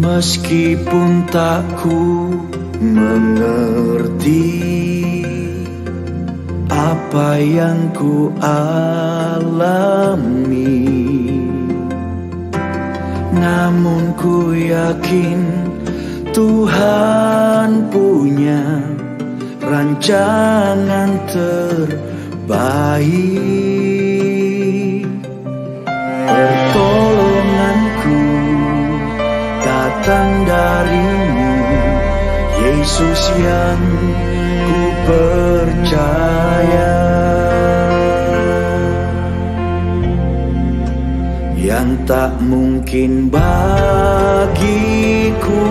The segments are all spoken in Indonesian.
Meskipun tak ku mengerti apa yang ku alami, namun ku yakin Tuhan punya rancangan terbaik. Pertolonganku datang darimu, Yesus yang ku percaya, yang tak mungkin bagiku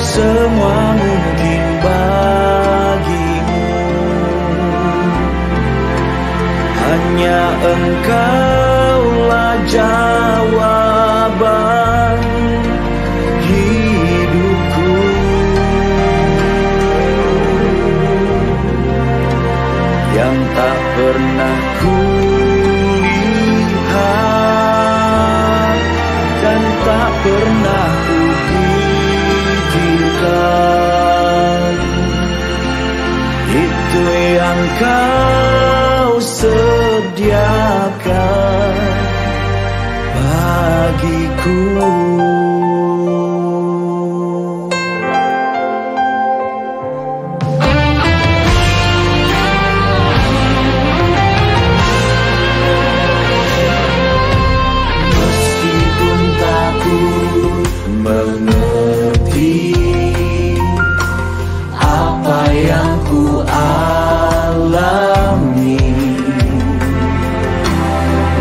semua mungkin bagimu. Hanya Engkaulah jawaban hidupku. Yang tak pernah ku lihat dan tak pernah ku pikirkan, itu yang Kau sediakan bagiku. Meskipun tak ku mengerti apa yang ku alami,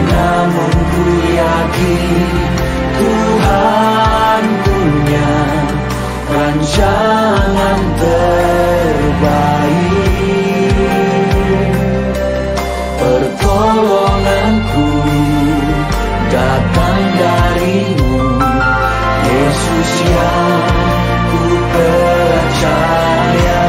namun ku yakin Tuhan punya rancangan terbaik. Pertolonganku datang darimu, Yesus yang ku percaya,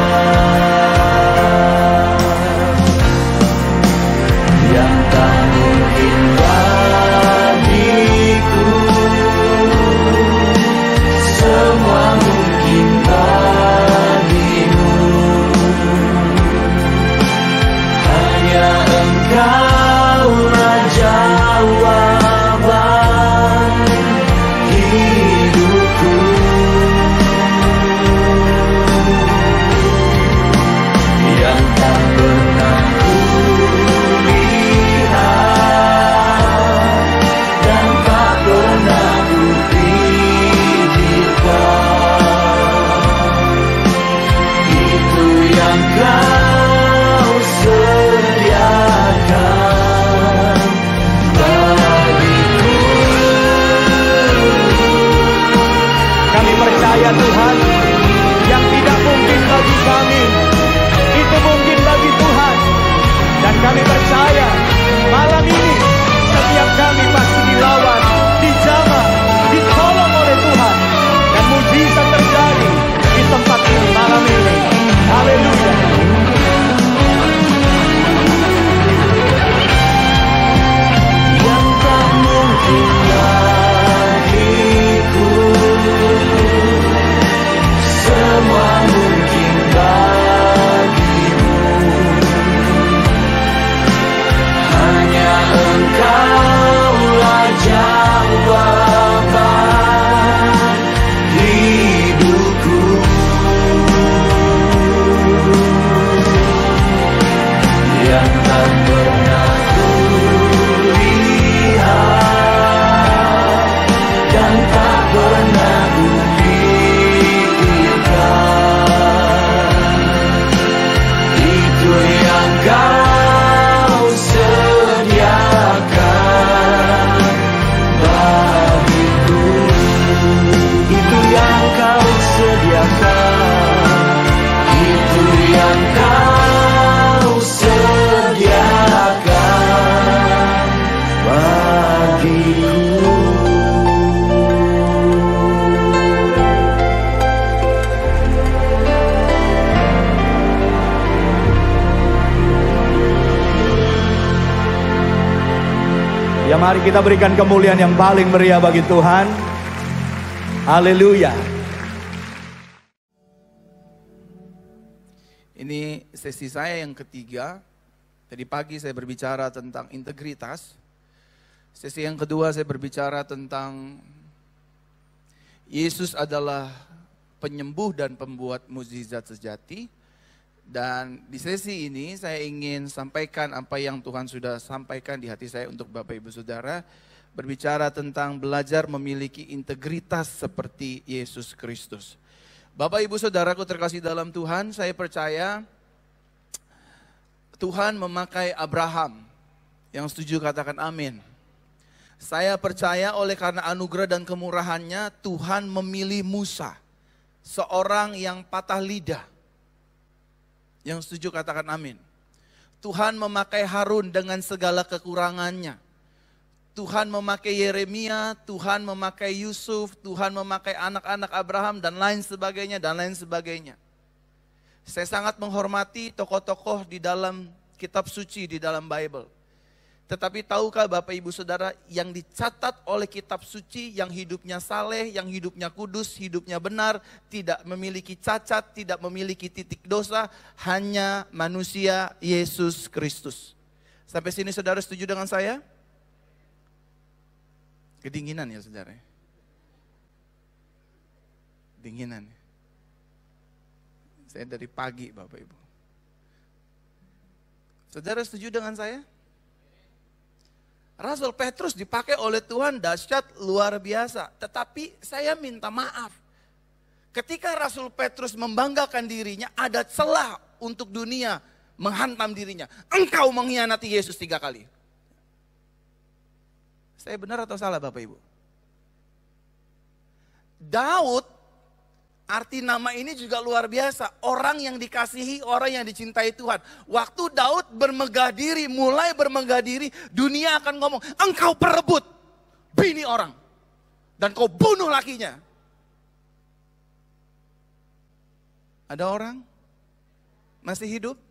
yang tak mungkin bagiku semua mungkin bagimu. Hanya Engkaulah jawaban hidupku. Yang tak pernah ku lihat dan tak pernah ku pikirkan, itu yang Kau sediakan bagiku. Kami percaya Tuhan, yang tidak mungkin bagi kami, itu mungkin bagi Tuhan. Dan kami percaya malam ini setiap kami pasti dilawan, dijamah, ditolong oleh Tuhan. Dan mujizat terjadi di tempat ini malam ini. Haleluya. Yang tak mungkin bagiku semua mungkin bagimu. Hanya Engkaulah jawaban hidupku. Yang tak pernah ku lihat dan tak pernah ku pikirkan, itu yang Kau sediakan bagiku. Itu yang Kau sediakan, itu yang Kau sediakan bagiku. Ya mari kita berikan kemuliaan yang paling meriah bagi Tuhan. Haleluya. Ini sesi saya yang ketiga. Tadi pagi saya berbicara tentang integritas. Sesi yang kedua saya berbicara tentang Yesus adalah penyembuh dan pembuat mukjizat sejati. Dan di sesi ini saya ingin sampaikan apa yang Tuhan sudah sampaikan di hati saya untuk Bapak Ibu Saudara. Berbicara tentang belajar memiliki integritas seperti Yesus Kristus. Bapak Ibu Saudaraku terkasih dalam Tuhan, saya percaya Tuhan memakai Abraham. Yang setuju katakan amin. Saya percaya oleh karena anugerah dan kemurahannya Tuhan memilih Musa. Seorang yang patah lidah. Yang setuju katakan amin. Tuhan memakai Harun dengan segala kekurangannya. Tuhan memakai Yeremia, Tuhan memakai Yusuf, Tuhan memakai anak-anak Abraham dan lain sebagainya dan lain sebagainya. Saya sangat menghormati tokoh-tokoh di dalam kitab suci, di dalam Bible. Tetapi tahukah Bapak Ibu Saudara yang dicatat oleh kitab suci yang hidupnya saleh, yang hidupnya kudus, hidupnya benar, tidak memiliki cacat, tidak memiliki titik dosa, hanya manusia Yesus Kristus. Sampai sini saudara setuju dengan saya? Kedinginan ya saudara. Dinginan. Saya dari pagi Bapak Ibu. Saudara setuju dengan saya? Rasul Petrus dipakai oleh Tuhan dahsyat luar biasa. Tetapi saya minta maaf. Ketika Rasul Petrus membanggakan dirinya, ada celah untuk dunia menghantam dirinya. Engkau mengkhianati Yesus 3 kali. Saya benar atau salah Bapak Ibu? Daud, arti nama ini juga luar biasa. Orang yang dikasihi, orang yang dicintai Tuhan. Waktu Daud bermegah diri, mulai bermegah diri, dunia akan ngomong, engkau perebut bini orang. Dan kau bunuh lakinya. Ada orang masih hidup?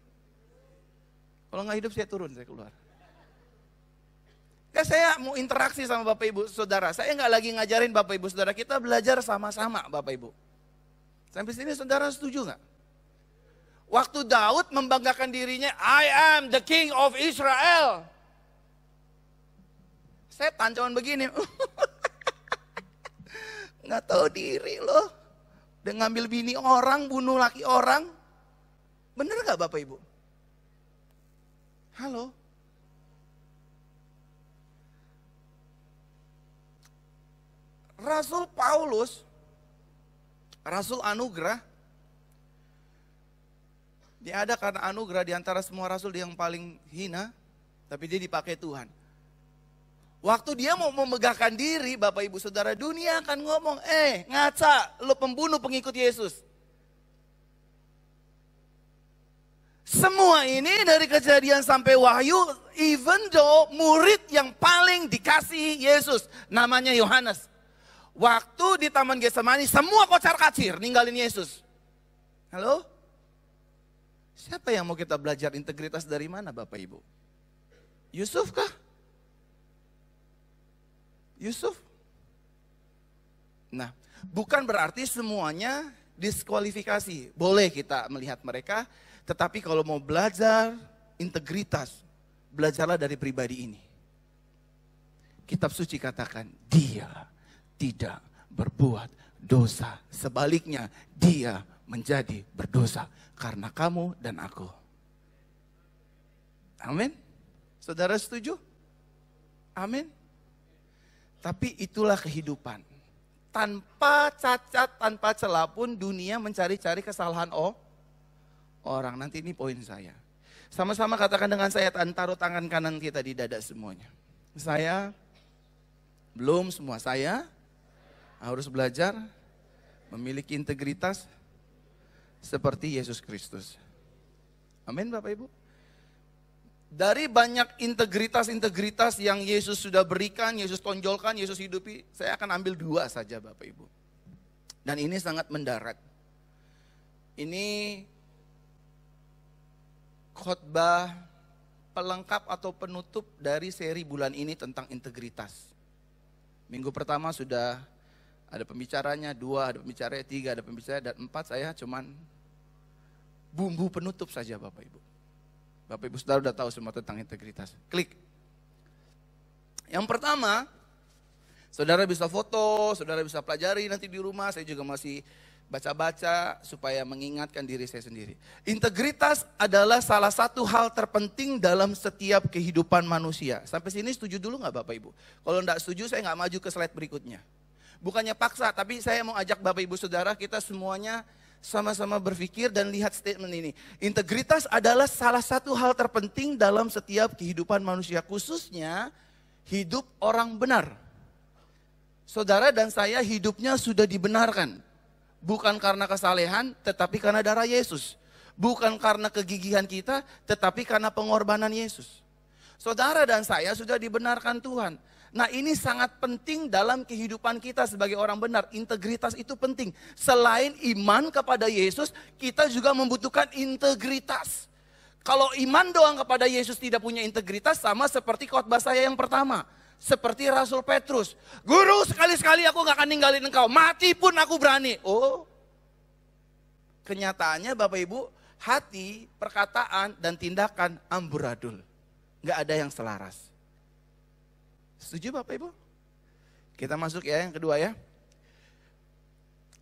Kalau nggak hidup saya turun, saya keluar. Ya saya mau interaksi sama Bapak Ibu Saudara. Saya nggak lagi ngajarin Bapak Ibu Saudara. Kita belajar sama-sama Bapak Ibu. Sampai sini saudara setuju nggak? Waktu Daud membanggakan dirinya, I am the king of Israel. Saya tancawan begini. Nggak tahu diri loh. Dia ngambil bini orang, bunuh laki orang. Bener nggak Bapak Ibu? Halo? Rasul Paulus, Rasul anugerah, dia ada karena anugerah di antara semua rasul dia yang paling hina, tapi dia dipakai Tuhan. Waktu dia mau memegahkan diri, Bapak Ibu Saudara, dunia akan ngomong, ngaca, lo pembunuh pengikut Yesus. Semua ini dari Kejadian sampai Wahyu, even though murid yang paling dikasihi Yesus, namanya Yohanes. Waktu di Taman Getsemani semua kocar kacir ninggalin Yesus. Halo? Siapa yang mau kita belajar integritas dari mana Bapak Ibu? Yusuf kah? Yusuf? Nah, bukan berarti semuanya diskualifikasi. Boleh kita melihat mereka, tetapi kalau mau belajar integritas, belajarlah dari pribadi ini. Kitab suci katakan, dia tidak berbuat dosa. Sebaliknya, dia menjadi berdosa karena kamu dan aku. Amin. Saudara setuju? Amin. Tapi itulah kehidupan. Tanpa cacat, tanpa celah pun dunia mencari-cari kesalahan orang. Nanti ini poin saya. Sama-sama katakan dengan saya, taruh tangan kanan kita di dada semuanya. Saya, belum semua, saya harus belajar memiliki integritas seperti Yesus Kristus. Amin Bapak Ibu. Dari banyak integritas-integritas yang Yesus sudah berikan, Yesus tonjolkan, Yesus hidupi, saya akan ambil 2 saja Bapak Ibu. Dan ini sangat mendarat. Ini khotbah pelengkap atau penutup dari seri bulan ini tentang integritas. Minggu pertama sudah Ada pembicaranya 2, ada pembicaranya 3, ada pembicara dan 4, saya cuman bumbu penutup saja Bapak Ibu. Bapak Ibu Saudara udah tahu semua tentang integritas. Klik. Yang pertama, saudara bisa foto, saudara bisa pelajari nanti di rumah, saya juga masih baca-baca supaya mengingatkan diri saya sendiri. Integritas adalah salah satu hal terpenting dalam setiap kehidupan manusia. Sampai sini setuju dulu nggak Bapak Ibu? Kalau nggak setuju saya nggak maju ke slide berikutnya. Bukannya paksa, tapi saya mau ajak Bapak Ibu Saudara kita semuanya sama-sama berpikir dan lihat statement ini. Integritas adalah salah satu hal terpenting dalam setiap kehidupan manusia, khususnya hidup orang benar. Saudara dan saya hidupnya sudah dibenarkan. Bukan karena kesalehan, tetapi karena darah Yesus. Bukan karena kegigihan kita, tetapi karena pengorbanan Yesus. Saudara dan saya sudah dibenarkan Tuhan. Nah ini sangat penting dalam kehidupan kita sebagai orang benar. Integritas itu penting. Selain iman kepada Yesus, kita juga membutuhkan integritas. Kalau iman doang kepada Yesus tidak punya integritas, sama seperti khotbah saya yang pertama. Seperti Rasul Petrus, guru sekali-sekali aku gak akan ninggalin engkau, mati pun aku berani. Oh, kenyataannya Bapak Ibu, hati, perkataan, dan tindakan amburadul. Gak ada yang selaras. Setuju Bapak Ibu? Kita masuk ya yang kedua ya.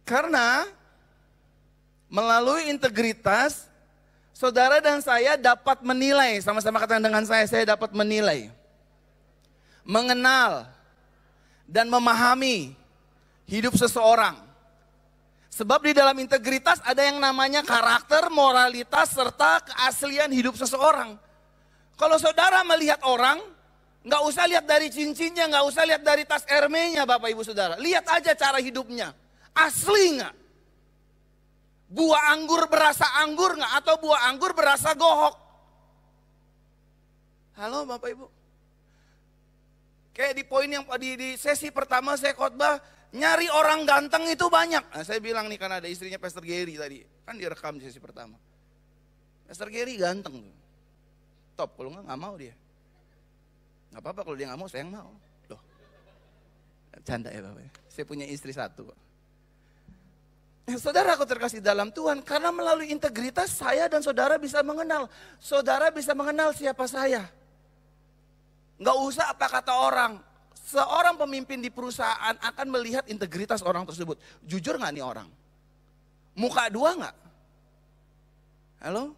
Karena melalui integritas, saudara dan saya dapat menilai, sama-sama katakan dengan saya dapat menilai, mengenal dan memahami hidup seseorang. Sebab di dalam integritas ada yang namanya karakter, moralitas, serta keaslian hidup seseorang. Kalau saudara melihat orang, nggak usah lihat dari cincinnya, nggak usah lihat dari tas Hermes-nya Bapak Ibu Saudara. Lihat aja cara hidupnya, asli nggak? Buah anggur berasa anggur nggak? Atau buah anggur berasa gohok? Halo Bapak Ibu. Kayak di poin yang di sesi pertama saya khotbah, nyari orang ganteng itu banyak. Nah, saya bilang nih karena ada istrinya Pastor Gary tadi, kan direkam di sesi pertama. Pastor Gary ganteng tuh. Top, kalau nggak mau dia. Nggak apa-apa kalau dia nggak mau, saya yang mau. Loh, canda ya Bapak. Saya punya istri 1 kok. Saudara aku terkasih dalam Tuhan, karena melalui integritas saya dan saudara bisa mengenal. Saudara bisa mengenal siapa saya. Nggak usah apa kata orang. Seorang pemimpin di perusahaan akan melihat integritas orang tersebut. Jujur nggak nih orang? Muka 2 nggak? Halo?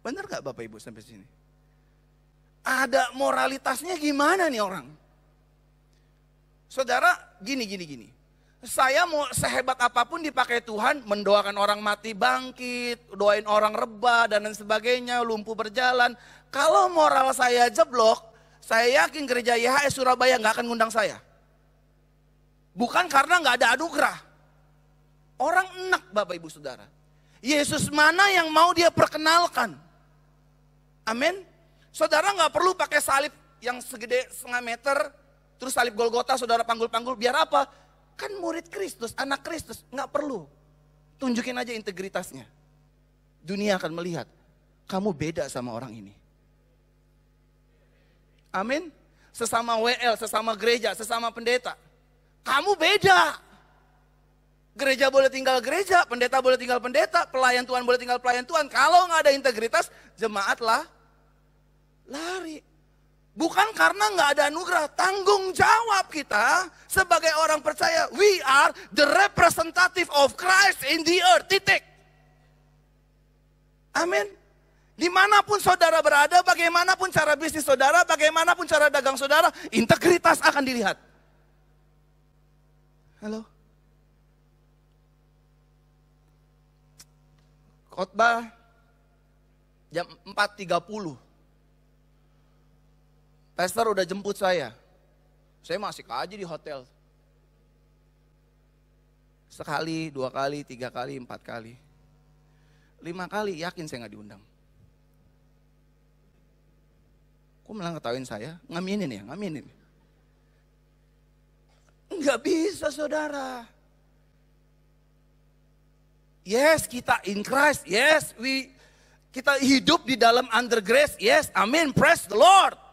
Benar nggak Bapak Ibu sampai sini? Ada moralitasnya gimana nih orang? Saudara, gini. Saya mau sehebat apapun dipakai Tuhan, mendoakan orang mati bangkit, doain orang rebah dan lain sebagainya, lumpuh berjalan. Kalau moral saya jeblok, saya yakin gereja YHS Surabaya nggak akan ngundang saya. Bukan karena nggak ada anugerah. Orang enak Bapak Ibu Saudara. Yesus mana yang mau dia perkenalkan? Amin. Saudara nggak perlu pakai salib yang segede 1,5 meter, terus salib Golgota saudara panggul-panggul, biar apa? Kan murid Kristus, anak Kristus, nggak perlu. Tunjukin aja integritasnya. Dunia akan melihat, kamu beda sama orang ini. Amin. Sesama WL, sesama gereja, sesama pendeta. Kamu beda. Gereja boleh tinggal gereja, pendeta boleh tinggal pendeta, pelayan Tuhan boleh tinggal pelayan Tuhan. Kalau nggak ada integritas, jemaatlah lari. Bukan karena nggak ada anugerah, tanggung jawab kita sebagai orang percaya. We are the representative of Christ in the earth, titik. Amin. Dimanapun saudara berada, bagaimanapun cara bisnis saudara, bagaimanapun cara dagang saudara, integritas akan dilihat. Halo? Khotbah jam 4.30. Pastor udah jemput saya. Saya masih aja di hotel. Sekali, 2 kali, 3 kali, 4 kali. 5 kali yakin saya nggak diundang. Kok malah ngetawain saya? Ngaminin ya, ngaminin. Enggak bisa saudara. Yes, kita in Christ. Yes, kita hidup di dalam under grace. Yes, amin, praise the Lord.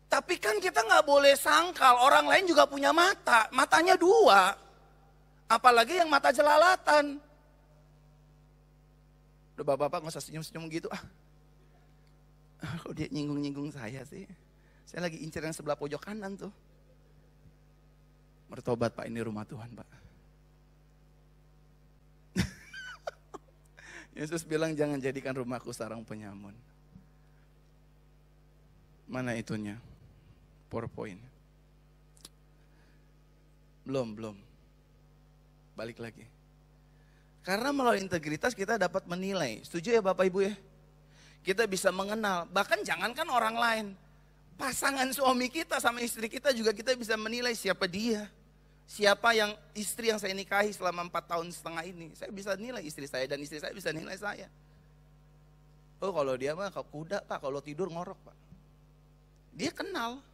Tapi kan kita nggak boleh sangkal, orang lain juga punya mata. Matanya dua. Apalagi yang mata jelalatan. Udah bapak-bapak nggak usah senyum-senyum gitu. Kok dia nyinggung-nyinggung saya sih. Saya lagi incer yang sebelah pojok kanan tuh. Bertobat Pak, ini rumah Tuhan Pak. Yesus bilang jangan jadikan rumahku sarang penyamun. Mana itunya? PowerPoint. Belum. Balik lagi. Karena melalui integritas kita dapat menilai. Setuju ya Bapak Ibu ya? Kita bisa mengenal. Bahkan jangankan orang lain. Pasangan suami kita sama istri kita juga kita bisa menilai siapa dia. Siapa yang istri yang saya nikahi selama 4 tahun setengah ini. Saya bisa nilai istri saya dan istri saya bisa nilai saya. Oh kalau dia mah kuda Pak, kalau tidur ngorok Pak. Dia kenal.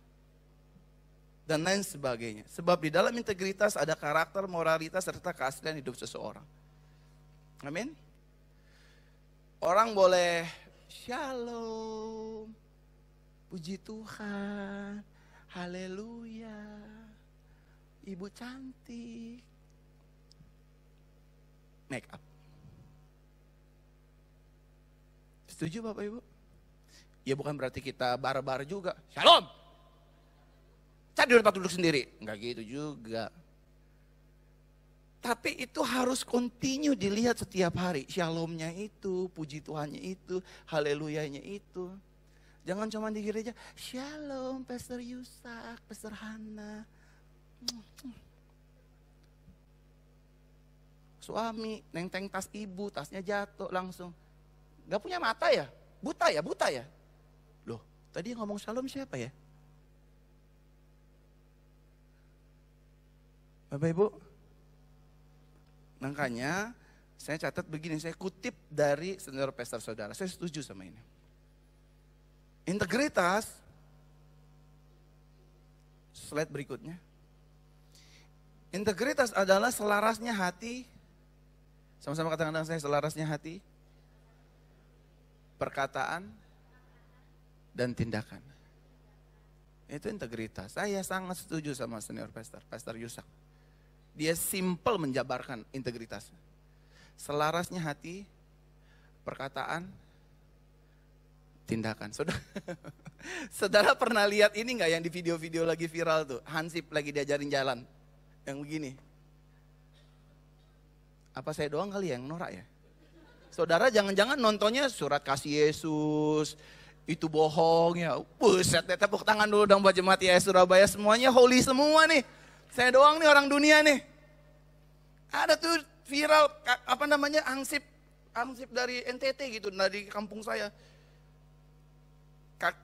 Dan lain sebagainya. Sebab di dalam integritas ada karakter, moralitas, serta keaslian hidup seseorang. Amin. Orang boleh shalom. Puji Tuhan, haleluya, ibu cantik, make up. Setuju Bapak Ibu? Ya bukan berarti kita barbar juga, shalom. Cari tempat duduk sendiri, enggak gitu juga. Tapi itu harus continue dilihat setiap hari, shalomnya itu, puji Tuhannya itu, haleluyanya itu. Jangan cuma di gereja, shalom Pastor Yusak, Pastor Hana. Suami nenteng tas ibu, tasnya jatuh langsung. Gak punya mata ya? Buta ya? Loh, tadi yang ngomong shalom siapa ya? Bapak Ibu, makanya saya catat begini, saya kutip dari senior pastor saudara, saya setuju sama ini. Integritas, slide berikutnya. Integritas adalah selarasnya hati, sama-sama katakan dengan saya, selarasnya hati, perkataan, dan tindakan. Itu integritas. Saya sangat setuju sama senior Pastor Yusak. Dia simple menjabarkan integritas. Selarasnya hati, perkataan, tindakan. Saudara pernah lihat ini nggak yang di video-video lagi viral tuh? Hansip lagi diajarin jalan. Yang begini. Apa saya doang kali yang norak ya? Saudara jangan-jangan nontonnya surat kasih Yesus. Itu bohong ya. Buset, tepuk tangan dulu dong buat jemaat YS Surabaya. Semuanya holy semua nih. Saya doang nih orang dunia nih. Ada tuh viral, apa namanya, hansip dari NTT gitu, dari kampung saya.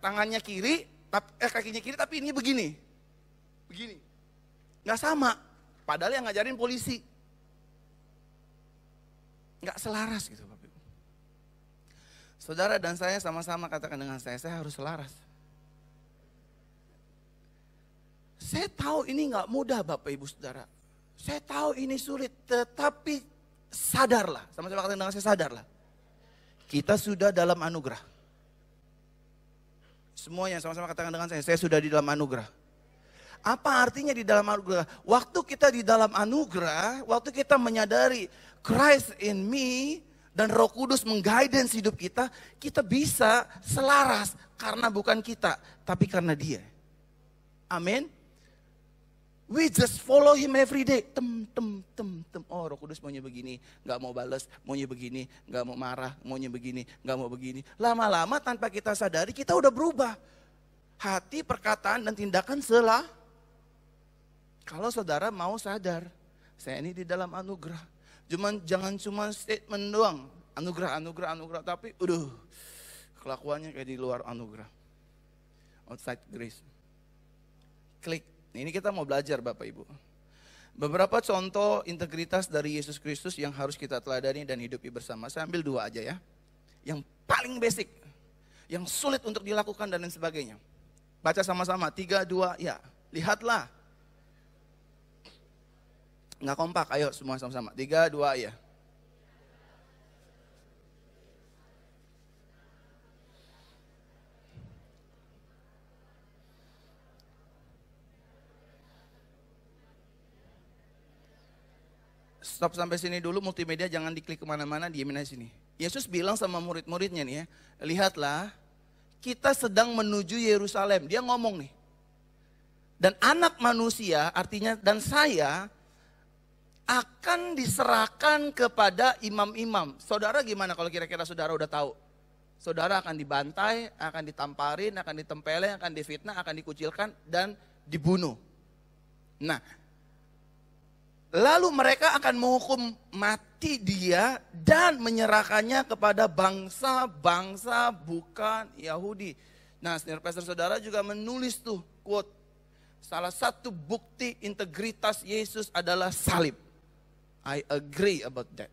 Tangannya kiri, kakinya kiri tapi ini begini. Nggak sama, padahal yang ngajarin polisi. Nggak selaras gitu Bapak Ibu. Saudara dan saya sama-sama katakan dengan saya harus selaras. Saya tahu ini nggak mudah Bapak Ibu Saudara. Saya tahu ini sulit, tetapi sadarlah. Sama-sama katakan dengan saya, sadarlah. Kita sudah dalam anugerah. Semuanya sama-sama katakan dengan saya sudah di dalam anugerah. Apa artinya di dalam anugerah? Waktu kita di dalam anugerah, waktu kita menyadari Christ in me dan Roh Kudus mengguidance hidup kita, kita bisa selaras karena bukan kita, tapi karena Dia. Amin. We just follow Him every day. Oh Roh Kudus maunya begini, gak mau balas, maunya begini, gak mau marah, maunya begini, gak mau begini. Lama-lama tanpa kita sadari kita udah berubah. Hati, perkataan, dan tindakan Kalau saudara mau sadar, saya ini di dalam anugerah. Jangan cuma statement doang, anugerah, tapi kelakuannya kayak di luar anugerah. Outside grace. Klik. Ini kita mau belajar Bapak Ibu. Beberapa contoh integritas dari Yesus Kristus yang harus kita teladani dan hidupi bersama. Saya ambil 2 aja ya. Yang paling basic, yang sulit untuk dilakukan dan lain sebagainya. Baca sama-sama, 3, 2, ya. Lihatlah. Nggak kompak, ayo semua sama-sama. 3, 2, ya. Stop sampai sini dulu, multimedia jangan diklik kemana-mana, diemin aja sini. Yesus bilang sama murid-muridnya nih ya, lihatlah kita sedang menuju Yerusalem. Dia ngomong nih. Dan anak manusia artinya dan saya akan diserahkan kepada imam-imam. Saudara gimana kalau kira-kira saudara udah tahu? Saudara akan dibantai, akan ditamparin, akan ditempeleng, akan difitnah, akan dikucilkan dan dibunuh. Nah, lalu mereka akan menghukum mati dia dan menyerahkannya kepada bangsa-bangsa bukan Yahudi. Nah, senior pastor saudara juga menulis tuh quote. Salah satu bukti integritas Yesus adalah salib. I agree about that.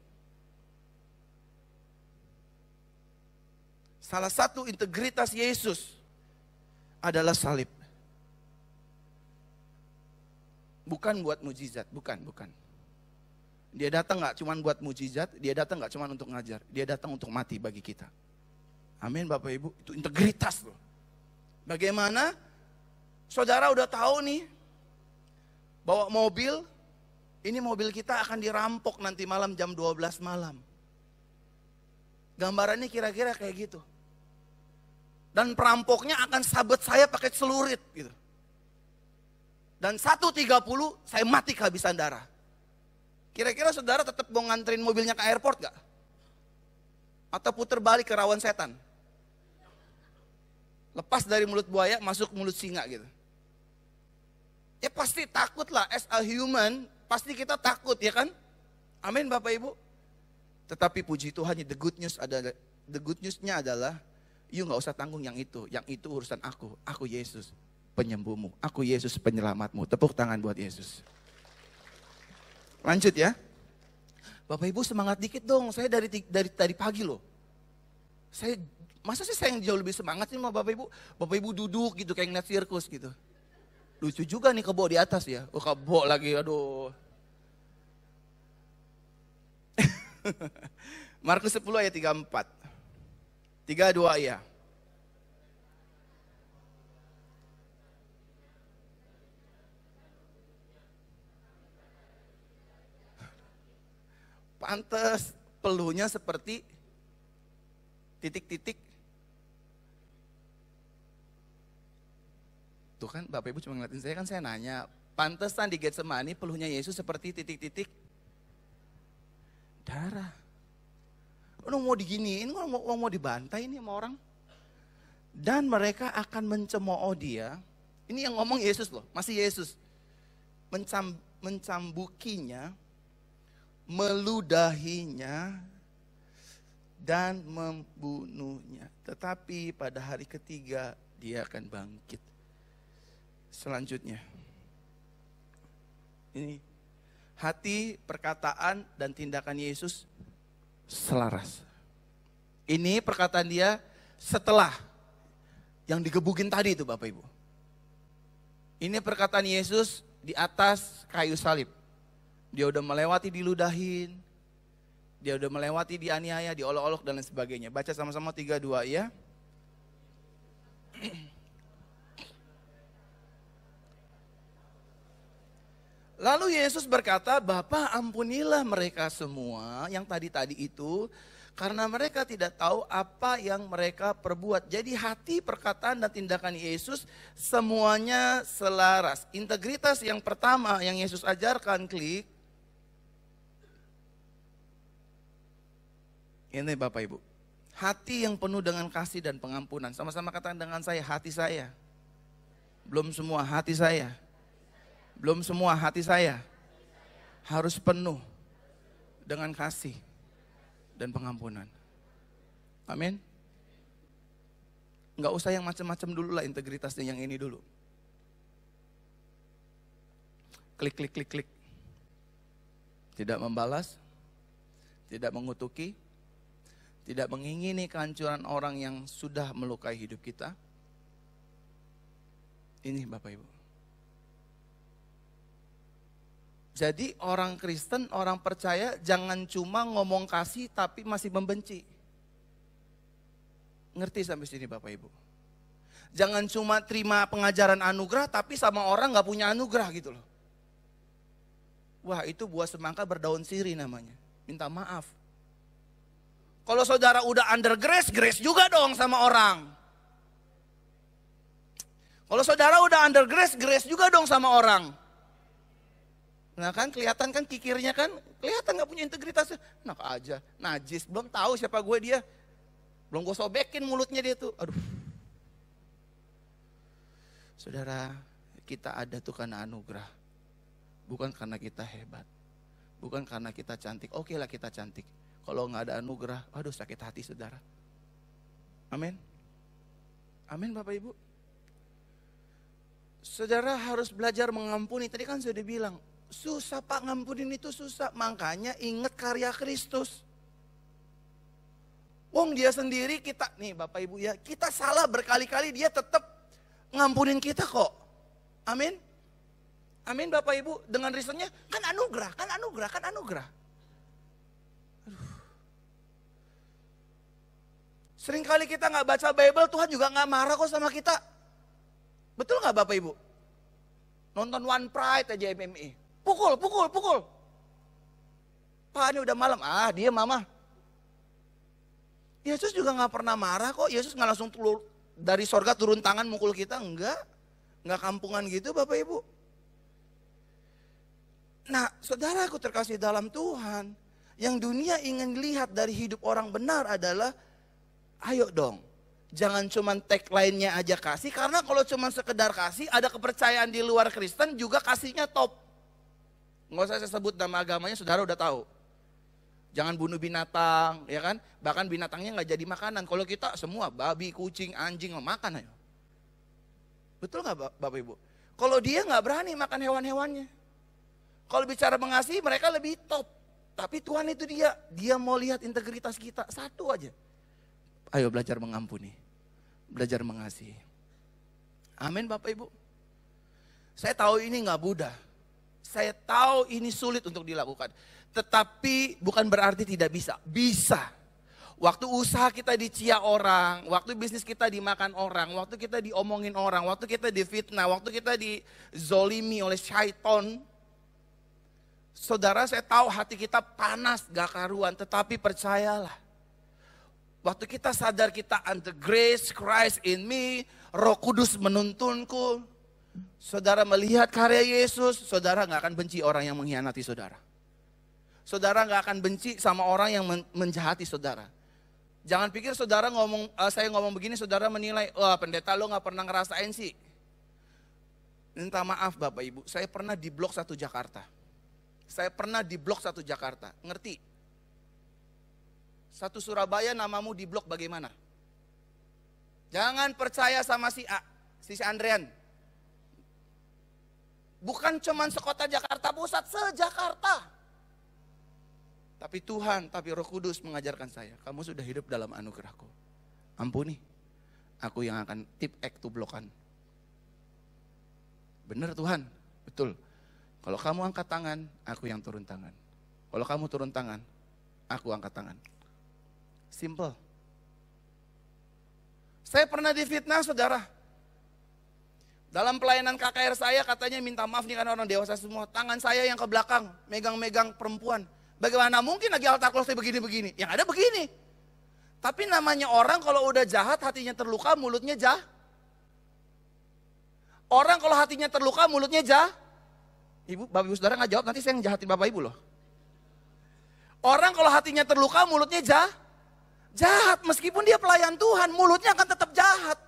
Salah satu integritas Yesus adalah salib. Bukan buat mujizat, bukan. Dia datang gak cuma buat mujizat, dia datang gak cuma untuk ngajar. Dia datang untuk mati bagi kita. Amin Bapak Ibu, itu integritas loh. Bagaimana? Saudara udah tahu nih, bawa mobil, ini mobil kita akan dirampok nanti malam jam 12 malam. Gambarannya kira-kira kayak gitu. Dan perampoknya akan sabet saya pakai celurit gitu. Dan 1.30 saya mati kehabisan darah. Kira-kira saudara tetap mau nganterin mobilnya ke airport gak? Atau puter balik ke rawan setan? Lepas dari mulut buaya masuk mulut singa gitu. Ya pasti takut lah, as a human pasti kita takut ya kan? Amin Bapak Ibu. Tetapi puji Tuhan, the good news-nya adalah you gak usah tanggung yang itu urusan aku Yesus penyembuhmu, aku Yesus penyelamatmu. Tepuk tangan buat Yesus. Lanjut ya. Bapak Ibu semangat dikit dong, saya dari pagi loh. Masa sih saya yang jauh lebih semangat sih sama Bapak Ibu? Bapak Ibu duduk gitu kayak ngeliat sirkus gitu. Lucu juga nih kebo di atas ya. Oh kebo lagi, aduh. Markus 10 ayat 34. 32 ya. Pantes peluhnya seperti titik-titik. Tuh kan Bapak Ibu cuma ngeliatin saya, kan saya nanya. Pantesan di Getsemani peluhnya Yesus seperti titik-titik darah. Orang mau diginiin, orang mau dibantai ini sama orang. Dan mereka akan mencemooh dia. Ini yang ngomong Yesus loh, masih Yesus. Mencambukinya, meludahinya, dan membunuhnya. Tetapi pada hari ketiga dia akan bangkit. Selanjutnya. Ini hati, perkataan, dan tindakan Yesus selaras. Ini perkataan dia setelah yang digebukin tadi itu Bapak Ibu. Ini perkataan Yesus di atas kayu salib. Dia udah melewati diludahin, dia udah melewati dianiaya, diolok-olok dan lain sebagainya. Baca sama-sama 3-2 ya. Lalu Yesus berkata, Bapa ampunilah mereka semua yang tadi-tadi itu, karena mereka tidak tahu apa yang mereka perbuat. Jadi hati, perkataan, dan tindakan Yesus semuanya selaras. Integritas yang pertama yang Yesus ajarkan, klik. Ini Bapak Ibu, hati yang penuh dengan kasih dan pengampunan. Sama-sama katakan dengan saya, hati saya. Belum semua, hati saya. Belum semua, hati saya harus penuh dengan kasih dan pengampunan. Amin. Enggak usah yang macam-macam dulu lah integritasnya, yang ini dulu. Klik, klik, klik, klik. Tidak membalas, tidak mengutuki, tidak mengingini kehancuran orang yang sudah melukai hidup kita. Ini Bapak Ibu. Jadi orang Kristen, orang percaya jangan cuma ngomong kasih tapi masih membenci. Ngerti sampai sini Bapak Ibu? Jangan cuma terima pengajaran anugerah tapi sama orang gak punya anugerah gitu loh. Wah, itu buah semangka berdaun sirih namanya. Minta maaf. Kalau saudara udah under grace, grace juga dong sama orang. Kalau saudara udah under grace, grace juga dong sama orang. Nah kan kelihatan kan kikirnya kan, kelihatan gak punya integritas. Enak aja, najis, belum tahu siapa gue dia. Belum gue sobekin mulutnya dia tuh, aduh. Saudara, kita ada tuh karena anugerah. Bukan karena kita hebat. Bukan karena kita cantik. Oke lah kita cantik. Kalau gak ada anugerah, aduh sakit hati saudara. Amin. Amin Bapak Ibu. Saudara harus belajar mengampuni. Tadi kan sudah bilang, susah Pak, ngampunin itu susah. Makanya ingat karya Kristus. Wong dia sendiri kita, nih Bapak Ibu ya, kita salah berkali-kali dia tetap ngampunin kita kok. Amin. Amin Bapak Ibu, dengan reasonnya kan anugerah, kan anugerah, kan anugerah. Aduh. Seringkali kita gak baca Bible, Tuhan juga gak marah kok sama kita. Betul gak Bapak Ibu? Nonton One Pride aja MMA. Pukul. Pak ini udah malam, dia mama. Yesus juga gak pernah marah kok, Yesus gak langsung dari sorga turun tangan mukul kita, enggak. Enggak kampungan gitu Bapak Ibu. Nah saudaraku terkasih dalam Tuhan, yang dunia ingin lihat dari hidup orang benar adalah, ayo dong, jangan cuman tagline-nya aja kasih, karena kalau cuman sekedar kasih, ada kepercayaan di luar Kristen juga kasihnya top. Nggak usah saya sebut nama agamanya, saudara udah tahu. Jangan bunuh binatang, ya kan? Bahkan binatangnya nggak jadi makanan. Kalau kita semua babi, kucing, anjing makan ayo. Betul nggak Bapak Ibu? Kalau dia nggak berani makan hewan-hewannya. Kalau bicara mengasihi mereka lebih top. Tapi Tuhan itu dia mau lihat integritas kita. Satu aja. Ayo belajar mengampuni. Belajar mengasihi. Amin Bapak Ibu. Saya tahu ini nggak mudah. Saya tahu ini sulit untuk dilakukan. Tetapi bukan berarti tidak bisa. Bisa. Waktu usaha kita dicia orang, waktu bisnis kita dimakan orang, waktu kita diomongin orang, waktu kita difitnah, waktu kita dizolimi oleh syaiton. Saudara, saya tahu hati kita panas gak karuan, tetapi percayalah. Waktu kita sadar kita under grace, Christ in me, Roh Kudus menuntunku. Saudara melihat karya Yesus, saudara gak akan benci orang yang mengkhianati saudara. Saudara gak akan benci sama orang yang menjahati saudara. Jangan pikir saudara saya ngomong begini, saudara menilai, wah pendeta lo gak pernah ngerasain sih. Minta maaf Bapak Ibu, saya pernah di blok 1 Jakarta. Saya pernah di blok 1 Jakarta, ngerti? 1 Surabaya namamu di blok bagaimana? Jangan percaya sama si A, si Andrean. Bukan cuman sekota Jakarta Pusat, se-Jakarta. Tapi Tuhan, tapi Roh Kudus mengajarkan saya, kamu sudah hidup dalam anugerahku. Ampuni, aku yang akan tip to blokan. Benar Tuhan, betul. Kalau kamu angkat tangan, aku yang turun tangan. Kalau kamu turun tangan, aku angkat tangan. Simple. Saya pernah difitnah saudara. Dalam pelayanan KKR saya katanya minta maaf nih karena orang dewasa semua. Tangan saya yang ke belakang, megang-megang perempuan. Bagaimana mungkin lagi altar call saya begini-begini. Yang ada begini. Tapi namanya orang kalau udah jahat hatinya terluka, mulutnya jahat. Orang kalau hatinya terluka, mulutnya jahat. Ibu, Bapak Ibu Saudara nggak jawab, nanti saya ngejahatin Bapak Ibu loh. Orang kalau hatinya terluka, mulutnya jahat. Meskipun dia pelayan Tuhan, mulutnya akan tetap jahat.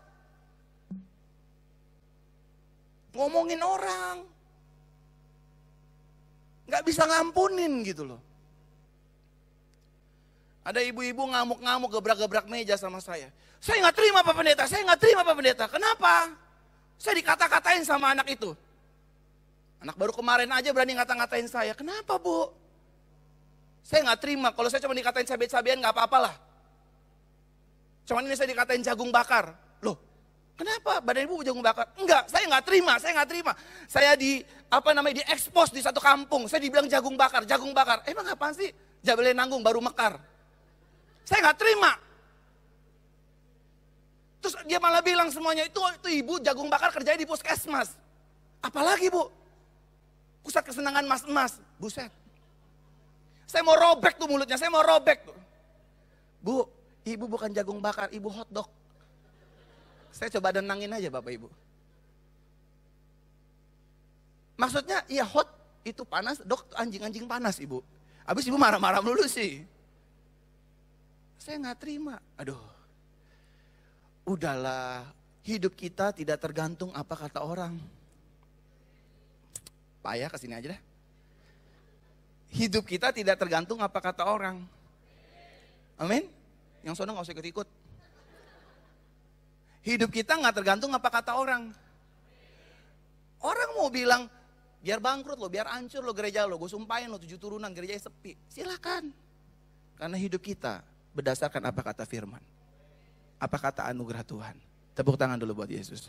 Ngomongin orang. Nggak bisa ngampunin gitu loh. Ada ibu-ibu ngamuk-ngamuk, gebrak-gebrak meja sama saya. Saya nggak terima Pak Pendeta, saya nggak terima Pak Pendeta. Kenapa? Saya dikata-katain sama anak itu. Anak baru kemarin aja berani ngata-ngatain saya. Kenapa Bu? Saya nggak terima. Kalau saya cuma dikatain cabai-cabean nggak apa-apalah. Cuman ini saya dikatain jagung bakar. Loh, kenapa? Badan Ibu jagung bakar? Enggak, saya nggak terima. Saya diekspos di satu kampung. Saya dibilang jagung bakar. Emang apaan sih? Jabelnya nanggung baru mekar. Saya nggak terima. Terus dia malah bilang semuanya itu ibu jagung bakar kerjanya di puskesmas. Apalagi Bu? Pusat kesenangan mas-mas. Buset. Saya mau robek tuh mulutnya, saya mau robek tuh. Bu, ibu bukan jagung bakar, ibu hotdog. Saya coba denangin aja Bapak Ibu. Maksudnya iya hot itu panas, dok anjing-anjing panas ibu. Habis ibu marah-marah dulu sih. Saya nggak terima. Aduh. Udahlah, hidup kita tidak tergantung apa kata orang. Pak ya kesini aja deh. Hidup kita tidak tergantung apa kata orang. Amin. Yang sono nggak usah ikut-ikut. Hidup kita nggak tergantung apa kata orang. Orang mau bilang biar bangkrut lo, biar hancur lo gereja lo, gue sumpahin lo 7 turunan gerejanya sepi. Silakan. Karena hidup kita berdasarkan apa kata firman. Apa kata anugerah Tuhan. Tepuk tangan dulu buat Yesus.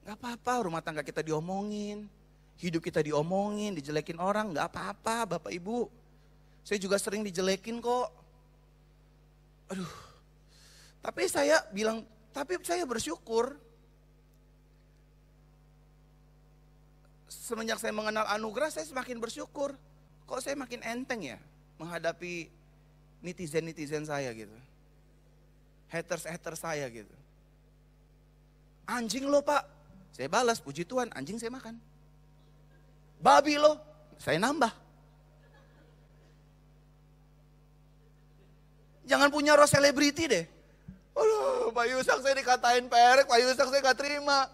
Gak apa-apa rumah tangga kita diomongin. Hidup kita diomongin, dijelekin orang. Gak apa-apa Bapak Ibu. Saya juga sering dijelekin kok. Aduh. Tapi saya bersyukur. Semenjak saya mengenal anugerah saya semakin bersyukur. Kok saya makin enteng ya menghadapi netizen saya gitu. Haters saya gitu. Anjing lo Pak. Saya balas, puji Tuhan anjing saya makan. Babi lo, saya nambah. Jangan punya roh selebriti deh. Aduh, Pak Yusak saya dikatain perek, Pak Yusak saya gak terima.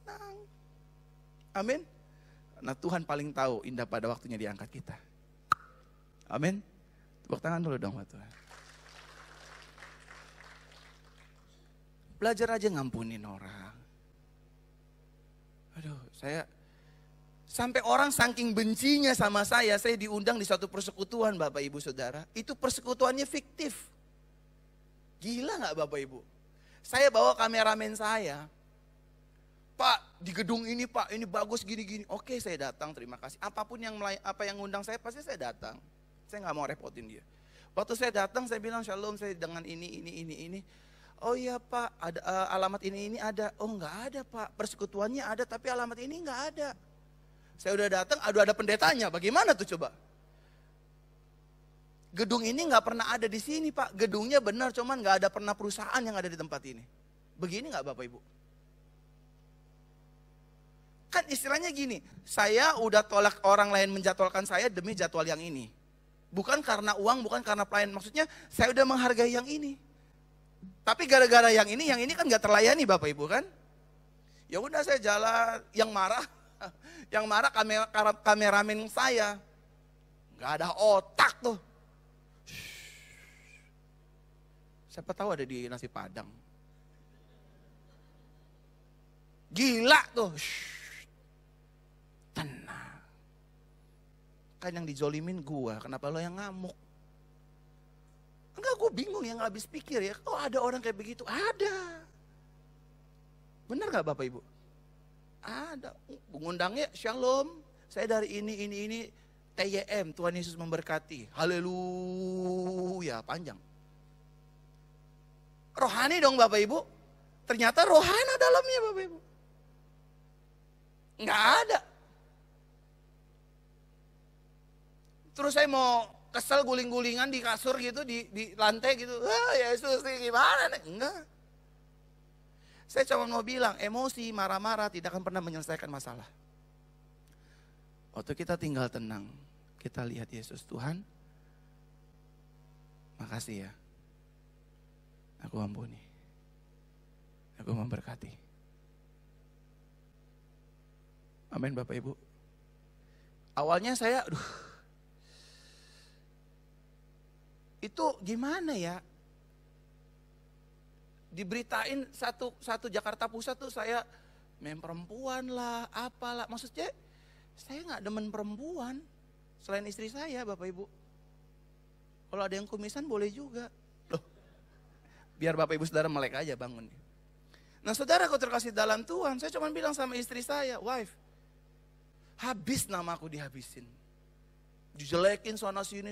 Tenang. Amin. Nah Tuhan paling tahu indah pada waktunya diangkat kita. Amin. Tepuk tangan dulu dong buat Tuhan. Belajar aja ngampunin orang. Aduh, saya sampai orang saking bencinya sama saya diundang di satu persekutuan Bapak Ibu Saudara. Itu persekutuannya fiktif. Gila gak Bapak Ibu? Saya bawa kameramen saya. Pak, di gedung ini Pak, ini bagus gini-gini. Oke, saya datang, terima kasih. Apapun yang ngundang saya, pasti saya datang. Saya gak mau repotin dia. Waktu saya datang, saya bilang, Shalom, saya dengan ini. Oh iya Pak, ada alamat ini ada. Oh enggak ada Pak, persekutuannya ada, tapi alamat ini enggak ada. Saya udah datang, ada pendetanya, bagaimana tuh coba? Gedung ini enggak pernah ada di sini Pak, gedungnya benar, cuman enggak ada pernah perusahaan yang ada di tempat ini. Begini enggak Bapak Ibu? Kan istilahnya gini, saya udah tolak orang lain menjadwalkan saya demi jadwal yang ini. Bukan karena uang, bukan karena pelayan. Maksudnya saya udah menghargai yang ini. Tapi gara-gara yang ini kan gak terlayani Bapak Ibu kan. Ya udah saya jalan, yang marah kameramen saya. Gak ada otak tuh. Siapa tahu ada di nasi Padang. Gila tuh. Tenang. Kan yang dijolimin gua, kenapa lo yang ngamuk? Enggak, gue bingung yang gak habis pikir ya. Oh ada orang kayak begitu? Ada. Benar gak Bapak Ibu? Ada. Pengundangnya Shalom. Saya dari ini. TYM, Tuhan Yesus memberkati. Haleluya, panjang. Rohani dong Bapak Ibu. Ternyata rohana dalamnya Bapak Ibu. Enggak ada. Terus saya mau kesel guling-gulingan di kasur gitu, di lantai gitu. Ah Yesus nih gimana nih? Enggak. Saya cuma mau bilang, emosi, marah-marah tidak akan pernah menyelesaikan masalah. Waktu kita tinggal tenang, kita lihat Yesus, Tuhan, makasih ya. Aku ampuni. Aku memberkati. Amin Bapak Ibu. Awalnya saya, itu gimana ya? Diberitain satu Jakarta Pusat tuh saya perempuan lah, apalah. Maksudnya saya nggak demen perempuan selain istri saya Bapak Ibu. Kalau ada yang kumisan boleh juga. Loh, biar Bapak Ibu Saudara melek aja bangun. Nah saudara kau terkasih dalam Tuhan, saya cuma bilang sama istri saya, wife, habis nama aku dihabisin. Dijelekin sana sini.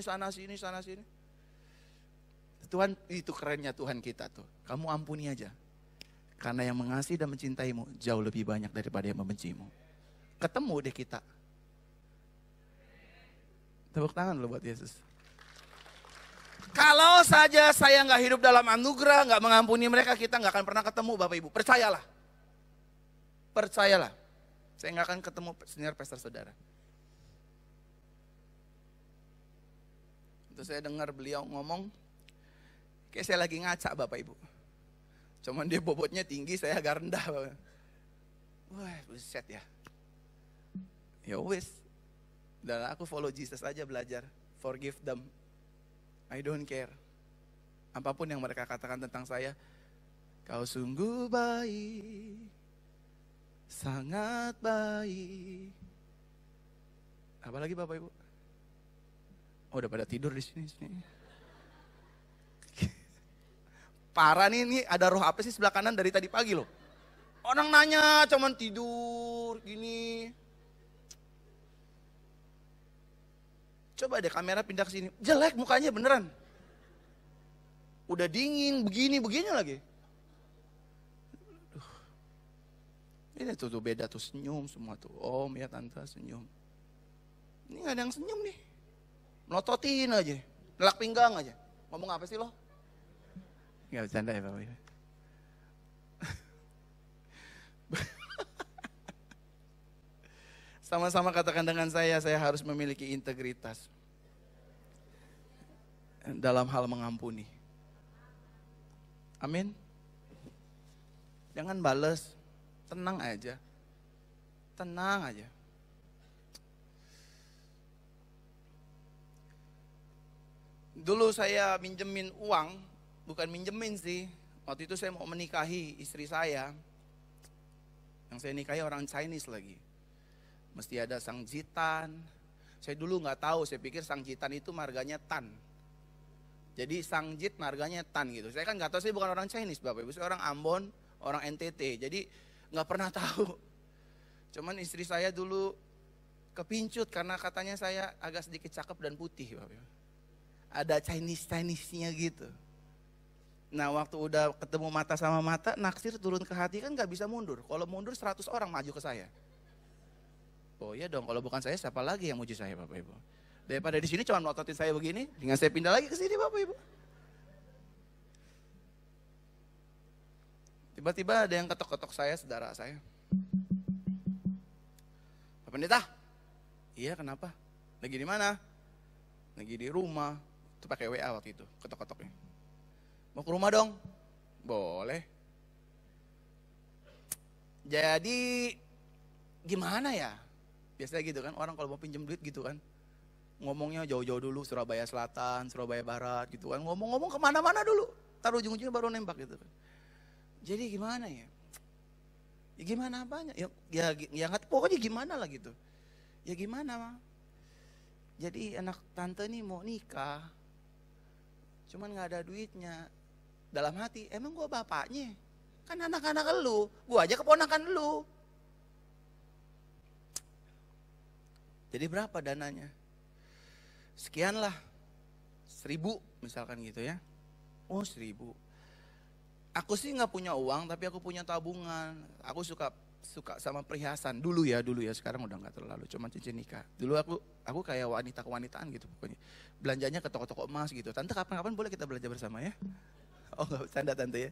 Tuhan, itu kerennya Tuhan kita tuh. Kamu ampuni aja. Karena yang mengasihi dan mencintaimu jauh lebih banyak daripada yang membencimu. Ketemu deh kita. Tepuk tangan loh buat Yesus. Kalau saja saya nggak hidup dalam anugerah, nggak mengampuni mereka, kita nggak akan pernah ketemu Bapak Ibu. Percayalah. Percayalah. Saya nggak akan ketemu senior pastor saudara. Terus saya dengar beliau ngomong, kayak saya lagi ngaca Bapak Ibu. Cuman dia bobotnya tinggi, saya agak rendah. Bapak. Wah, buset ya. Ya wis. Dan aku follow Jesus aja belajar. Forgive them. I don't care. Apapun yang mereka katakan tentang saya. Kau sungguh baik. Sangat baik. Apalagi Bapak Ibu? Oh, udah pada tidur di sini. Parah nih, ini ada roh apa sih sebelah kanan dari tadi pagi loh. Orang nanya cuman tidur gini. Coba deh kamera pindah ke sini. Jelek mukanya beneran. Udah dingin, begini lagi. Ini tuh beda tuh senyum semua tuh. Om ya tante senyum. Ini gak ada yang senyum nih. Melototin aja. Nelak pinggang aja. Ngomong apa sih lo? Gak bercanda ya Bapak Ibu. Sama-sama katakan dengan saya harus memiliki integritas. Dalam hal mengampuni. Amin. Jangan bales. Tenang aja. Tenang aja. Dulu saya minjemin uang, bukan minjemin sih. Waktu itu saya mau menikahi istri saya. Yang saya nikahi orang Chinese lagi. Mesti ada sangjitan. Saya dulu nggak tahu, saya pikir sangjitan itu marganya tan. Jadi sangjit marganya tan gitu. Saya kan nggak tahu, saya bukan orang Chinese Bapak Ibu. Saya orang Ambon, orang NTT. Jadi nggak pernah tahu. Cuman istri saya dulu kepincut karena katanya saya agak sedikit cakep dan putih Bapak Ibu. Ada Chinese-nya gitu. Nah waktu udah ketemu mata sama mata, naksir turun ke hati kan gak bisa mundur. Kalau mundur 100 orang maju ke saya. Oh iya dong, kalau bukan saya siapa lagi yang muji saya Bapak Ibu. Daripada di sini cuma melototin saya begini, dengan saya pindah lagi ke sini Bapak Ibu. Tiba-tiba ada yang ketok-ketok saya, saudara saya. Pak Pendeta? Iya kenapa? Lagi di mana? Lagi di rumah. Itu pakai WA waktu itu, ketok-ketoknya. Mau ke rumah dong? Boleh. Jadi gimana ya? Biasanya gitu kan, orang kalau mau pinjam duit gitu kan. Ngomongnya jauh-jauh dulu, Surabaya Selatan, Surabaya Barat gitu kan. Ngomong-ngomong kemana-mana dulu. Taruh ujung-ujungnya baru nembak gitu kan. Jadi gimana ya? Ya gimana apanya? Ya pokoknya gimana lah gitu. Ya gimana mah? Jadi anak tante nih mau nikah. Cuman gak ada duitnya. Dalam hati, emang gua bapaknya? Kan anak-anak elu, gua aja keponakan elu. Jadi berapa dananya? Sekian lah. 1.000 misalkan gitu ya. Oh 1.000. Aku sih gak punya uang tapi aku punya tabungan. Aku suka sama perhiasan dulu ya, sekarang udah nggak terlalu, cuma cincin nikah. Dulu aku kayak wanita kewanitaan gitu pokoknya. Belanjanya ke toko-toko emas gitu. Tante kapan-kapan boleh kita belanja bersama ya? Oh nggak bercanda tante ya.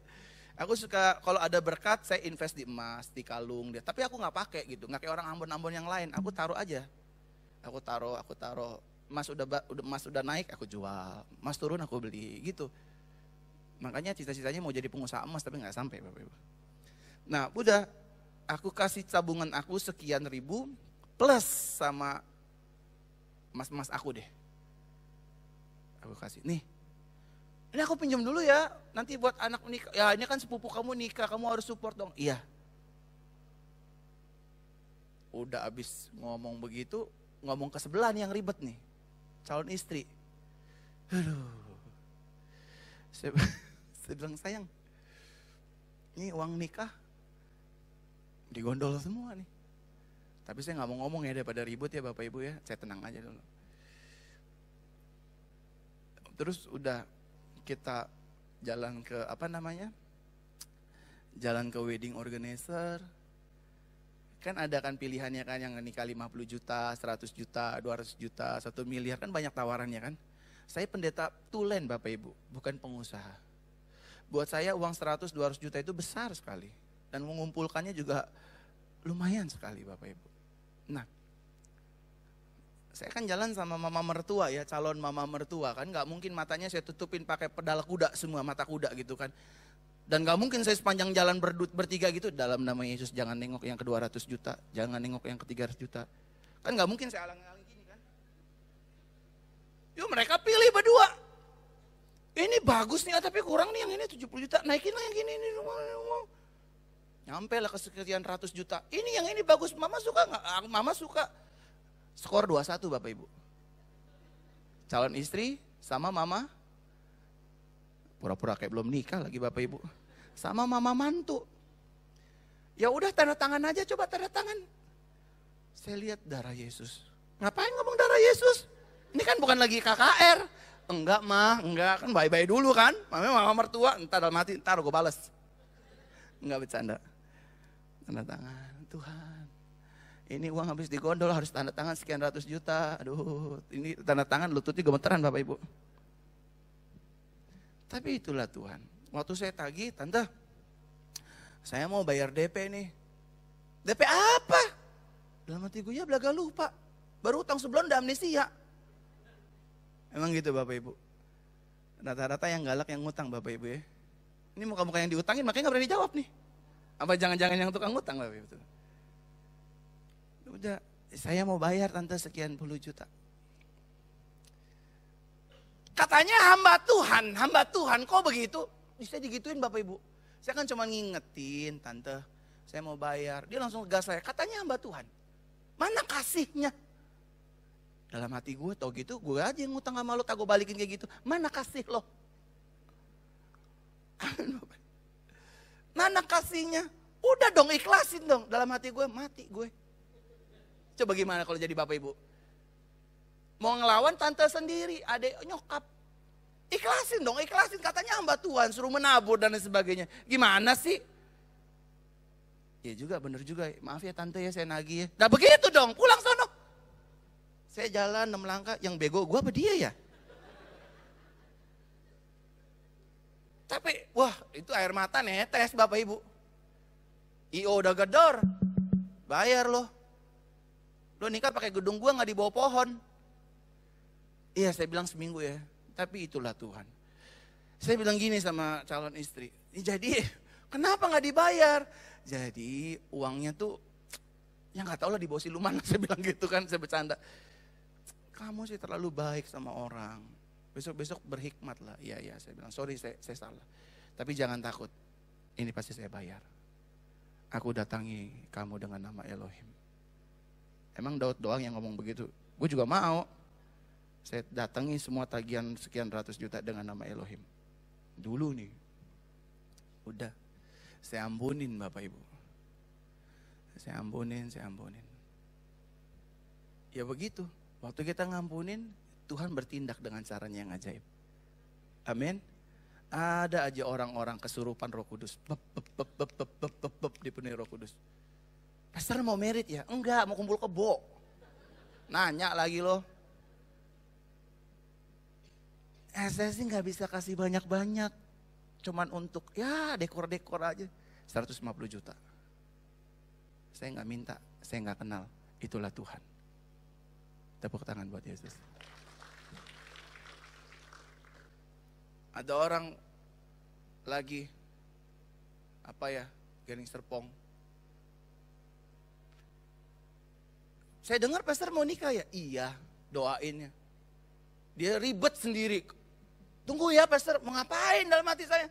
Aku suka kalau ada berkat saya invest di emas, di kalung dia. Tapi aku nggak pakai gitu, nggak kayak orang Ambon-Ambon yang lain. Aku taruh aja. Aku taruh. Emas udah naik aku jual, emas turun aku beli gitu. Makanya cita-citanya mau jadi pengusaha emas tapi nggak sampai Bapak Ibu. Nah udah. Aku kasih tabungan aku sekian ribu plus sama mas aku deh. Aku kasih, nih. Ini aku pinjam dulu ya, nanti buat anak nikah. Ya ini kan sepupu kamu nikah, kamu harus support dong. Iya. Udah abis ngomong begitu, ngomong ke sebelah nih yang ribet nih. Calon istri. Aduh. Saya bilang sayang, ini uang nikah digondol semua nih. Tapi saya nggak mau ngomong ya daripada ribut ya Bapak Ibu ya. Saya tenang aja dulu. Terus udah kita jalan ke jalan ke wedding organizer. Kan ada kan pilihannya kan, yang nikah 50 juta, 100 juta, 200 juta, 1 miliar, kan banyak tawarannya kan. Saya pendeta tulen Bapak Ibu, bukan pengusaha. Buat saya uang 100, 200 juta itu besar sekali. Dan mengumpulkannya juga lumayan sekali Bapak Ibu. Nah, saya kan jalan sama mama mertua ya, calon mama mertua kan. Gak mungkin matanya saya tutupin pakai pedal kuda semua, mata kuda gitu kan. Dan gak mungkin saya sepanjang jalan bertiga gitu, dalam nama Yesus jangan nengok yang ke 200 juta, jangan nengok yang ke 300 juta. Kan gak mungkin saya alang-alang gini kan. Yuk mereka pilih berdua. Ini bagus nih, tapi kurang nih yang ini 70 juta, naikin lah yang gini. Nyampe lah ke sekian ratus juta. Ini yang ini bagus, mama suka gak? Mama suka. Skor 2-1 Bapak Ibu. Calon istri sama mama. Pura-pura kayak belum nikah lagi Bapak Ibu. Sama mama mantu. Ya udah tanda tangan aja, coba tanda tangan. Saya lihat darah Yesus. Ngapain ngomong darah Yesus? Ini kan bukan lagi KKR. Enggak mah, enggak, kan bye-bye dulu kan. Mama mertua, entar dalam hati, entar gue bales. Enggak bercanda. Tanda tangan, Tuhan. Ini uang habis digondol, harus tanda tangan sekian ratus juta. Aduh, ini tanda tangan lututnya gemeteran Bapak Ibu. Tapi itulah Tuhan. Waktu saya tagih, tante, saya mau bayar DP nih. DP apa? Dalam hati gue ya belaga lupa. Baru utang sebulan udah amnesia. Emang gitu Bapak Ibu. Rata-rata yang galak yang ngutang Bapak Ibu ya. Ini muka-muka yang diutangin makanya gak berani jawab nih. Apa jangan-jangan yang tukang ngutang Bapak Ibu. Udah, saya mau bayar tante sekian puluh juta. Katanya hamba Tuhan, kok begitu? Bisa digituin Bapak Ibu. Saya kan cuma ngingetin, tante, saya mau bayar. Dia langsung gas saya, katanya hamba Tuhan. Mana kasihnya? Dalam hati gue, tau gitu, gue aja yang ngutang sama lo, tak gue balikin kayak gitu. Mana kasih lo? Mana kasihnya? Udah dong, ikhlasin dong. Dalam hati gue, mati gue. Coba gimana kalau jadi Bapak Ibu? Mau ngelawan tante sendiri, adek nyokap. Ikhlasin dong, ikhlasin. Katanya hamba Tuhan, suruh menabur dan sebagainya. Gimana sih? Ya juga, bener juga. Maaf ya tante ya, saya nagih ya. Nah begitu dong, pulang sono. Saya jalan 6 langkah, yang bego gue apa dia ya? Tapi, wah itu air mata netes Bapak Ibu. IO udah gedor, bayar loh. Lo nikah pakai gedung gue gak di bawah pohon. Iya saya bilang seminggu ya, tapi itulah Tuhan. Saya bilang gini sama calon istri, jadi kenapa gak dibayar? Jadi uangnya tuh, ya gak tau lah di bawah siluman, saya bilang gitu kan, saya bercanda. Kamu sih terlalu baik sama orang, besok-besok berhikmat lah. Iya saya bilang, sorry saya salah. Tapi jangan takut, ini pasti saya bayar. Aku datangi kamu dengan nama Elohim. Emang Daud doang yang ngomong begitu? Gue juga mau. Saya datangi semua tagihan sekian ratus juta dengan nama Elohim. Dulu nih. Udah. Saya ampunin Bapak Ibu. Saya ampunin. Ya begitu. Waktu kita ngampunin, Tuhan bertindak dengan caranya yang ajaib. Amin. Ada aja orang-orang kesurupan Roh Kudus. Dipenuhi Roh Kudus. Pastor mau merit ya? Enggak, mau kumpul kebo. Nanya lagi loh. Saya sih gak bisa kasih banyak-banyak. Cuman untuk ya dekor-dekor aja. 150 juta. Saya gak minta, saya gak kenal. Itulah Tuhan. Tepuk tangan buat Yesus. Ada orang lagi Garing Serpong. Saya dengar pastor mau nikah ya? Iya, doainnya. Dia ribet sendiri. Tunggu ya pastor, mau ngapain dalam hati saya?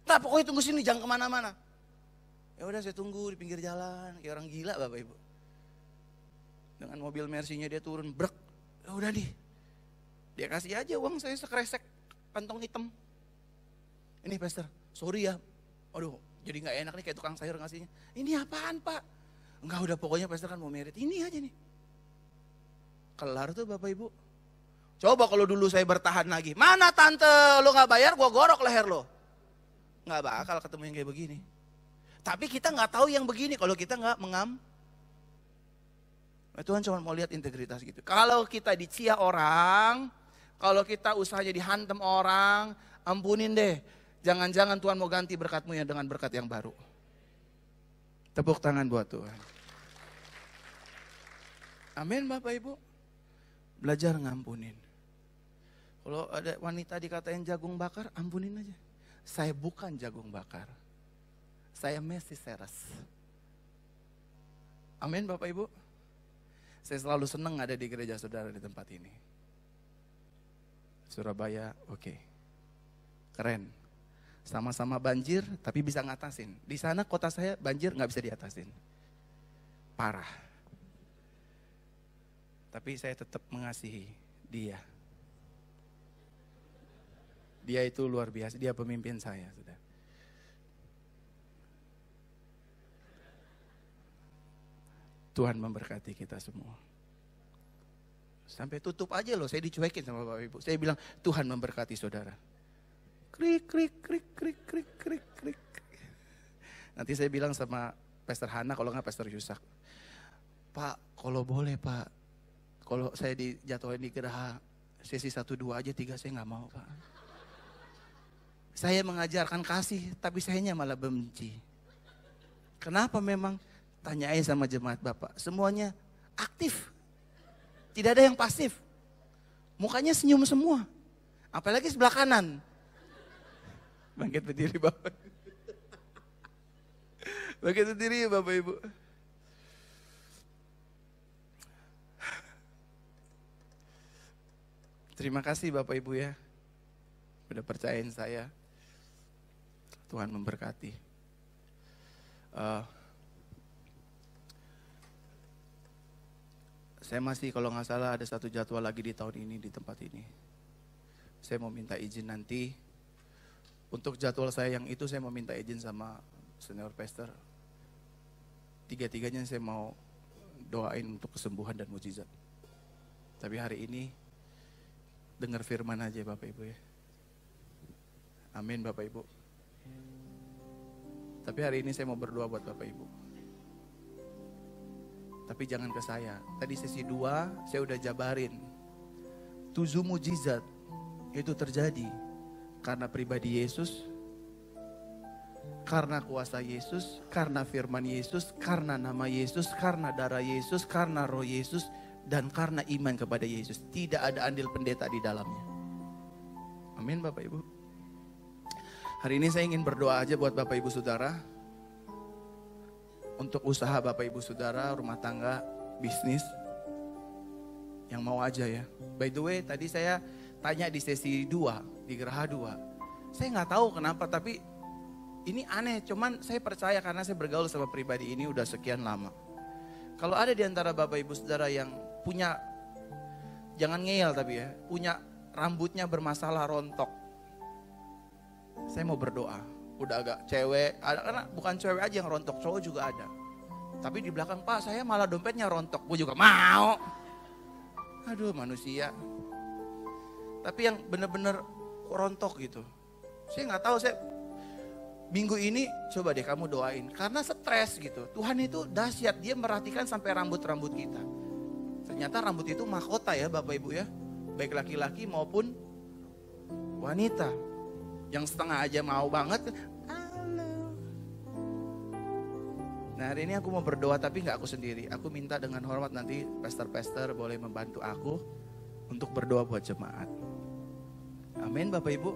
Nah pokoknya tunggu sini, jangan kemana-mana. Ya udah saya tunggu di pinggir jalan, kayak orang gila Bapak Ibu. Dengan mobil Mercy-nya dia turun, brek. Ya udah nih, dia kasih aja uang saya sekresek kantong hitam. Ini pastor, sorry ya. Aduh, jadi gak enak nih kayak tukang sayur ngasihnya. Ini apaan Pak? Enggak udah pokoknya pastor kan mau merit, ini aja nih. Kelar tuh Bapak Ibu. Coba kalau dulu saya bertahan lagi. Mana tante, lo gak bayar, gua gorok leher lo. Gak bakal ketemu yang kayak begini. Tapi kita nggak tahu yang begini kalau kita nggak Tuhan cuma mau lihat integritas gitu. Kalau kita dicia orang, kalau kita usahanya dihantam orang, ampunin deh. Jangan-jangan Tuhan mau ganti berkatmu ya dengan berkat yang baru. Tepuk tangan buat Tuhan. Amin Bapak Ibu. Belajar ngampunin. Kalau ada wanita dikatain jagung bakar, ampunin aja. Saya bukan jagung bakar. Saya Mesiseres. Amin Bapak Ibu. Saya selalu senang ada di gereja saudara di tempat ini. Surabaya, oke. Keren. Sama-sama banjir tapi bisa ngatasin. Di sana kota saya banjir nggak bisa diatasin. Parah. Tapi saya tetap mengasihi dia. Dia itu luar biasa, dia pemimpin saya, saudara. Tuhan memberkati kita semua. Sampai tutup aja loh, saya dicuekin sama Bapak Ibu. Saya bilang, Tuhan memberkati saudara. Krik, krik, krik, krik, krik, krik, krik. Nanti saya bilang sama Pastor Hana, kalau nggak Pastor Yusak. Pak, kalau boleh Pak, kalau saya dijatuhin di geraha sesi 1, 2 aja, 3 saya nggak mau Pak. Saya mengajarkan kasih, tapi sayanya malah benci. Kenapa memang? Tanyain sama jemaat Bapak, semuanya aktif. Tidak ada yang pasif. Mukanya senyum semua. Apalagi sebelah kanan. Bangkit berdiri Bapak. Bangkit berdiri Bapak Ibu. Terima kasih Bapak Ibu ya. Udah percayain saya. Tuhan memberkati. Saya masih kalau nggak salah ada 1 jadwal lagi di tahun ini di tempat ini. Saya mau minta izin nanti. Untuk jadwal saya yang itu saya mau minta izin sama senior pastor. 3-tiganya saya mau doain untuk kesembuhan dan mujizat. Tapi hari ini dengar firman aja Bapak Ibu ya. Amin Bapak Ibu. Tapi hari ini saya mau berdoa buat Bapak Ibu. Tapi jangan ke saya. Tadi sesi 2 saya udah jabarin. 7 mujizat itu terjadi karena pribadi Yesus, karena kuasa Yesus, karena firman Yesus, karena nama Yesus, karena darah Yesus, karena roh Yesus, dan karena iman kepada Yesus. Tidak ada andil pendeta di dalamnya. Amin Bapak Ibu. Hari ini saya ingin berdoa aja buat Bapak Ibu Saudara. Untuk usaha Bapak Ibu Saudara, rumah tangga, bisnis. Yang mau aja ya. By the way, tadi saya tanya di sesi 2, di Geraha 2. Saya nggak tahu kenapa, tapi ini aneh. Cuman saya percaya karena saya bergaul sama pribadi ini udah sekian lama. Kalau ada di antara Bapak Ibu Saudara yang punya, jangan ngeyel tapi ya, punya rambutnya bermasalah rontok. Saya mau berdoa. Udah agak cewek, ada, karena bukan cewek aja yang rontok, cowok juga ada. Tapi di belakang, Pak saya malah dompetnya rontok, gue juga mau. Aduh manusia. Tapi yang bener-bener rontok gitu. Saya nggak tahu, saya minggu ini coba deh kamu doain. Karena stres gitu, Tuhan itu dahsyat, dia merhatikan sampai rambut-rambut kita. Ternyata rambut itu mahkota ya Bapak Ibu ya. Baik laki-laki maupun wanita. Yang setengah aja mau banget. Nah hari ini aku mau berdoa tapi gak aku sendiri. Aku minta dengan hormat nanti pastor-pastor boleh membantu aku untuk berdoa buat jemaat. Amin Bapak Ibu.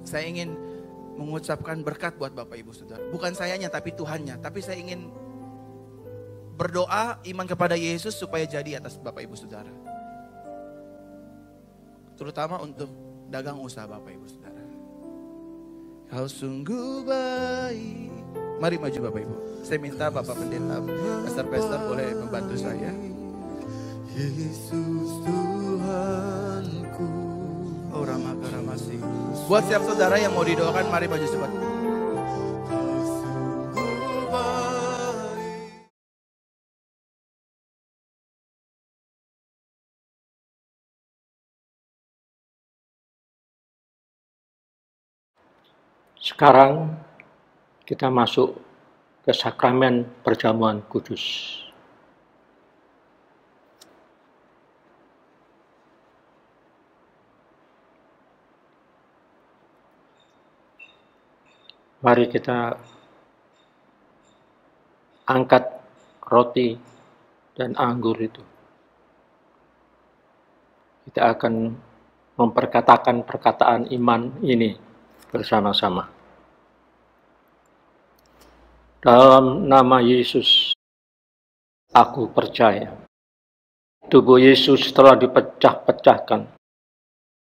Saya ingin mengucapkan berkat buat Bapak Ibu Saudara. Bukan sayanya tapi Tuhannya. Tapi saya ingin berdoa iman kepada Yesus supaya jadi atas Bapak Ibu Saudara. Terutama untuk dagang usaha Bapak Ibu Saudara. Kau sungguh baik. Mari maju Bapak Ibu. Saya minta Bapak Pendeta, pastor-pastor boleh membantu saya. Yesus Tuhanku. Oh Ramah-Ramasi. Buat siap saudara yang mau didoakan, mari maju cepat. Sekarang kita masuk ke sakramen perjamuan kudus. Mari kita angkat roti dan anggur itu. Kita akan memperkatakan perkataan iman ini bersama-sama. Dalam nama Yesus, aku percaya. Tubuh Yesus telah dipecah-pecahkan.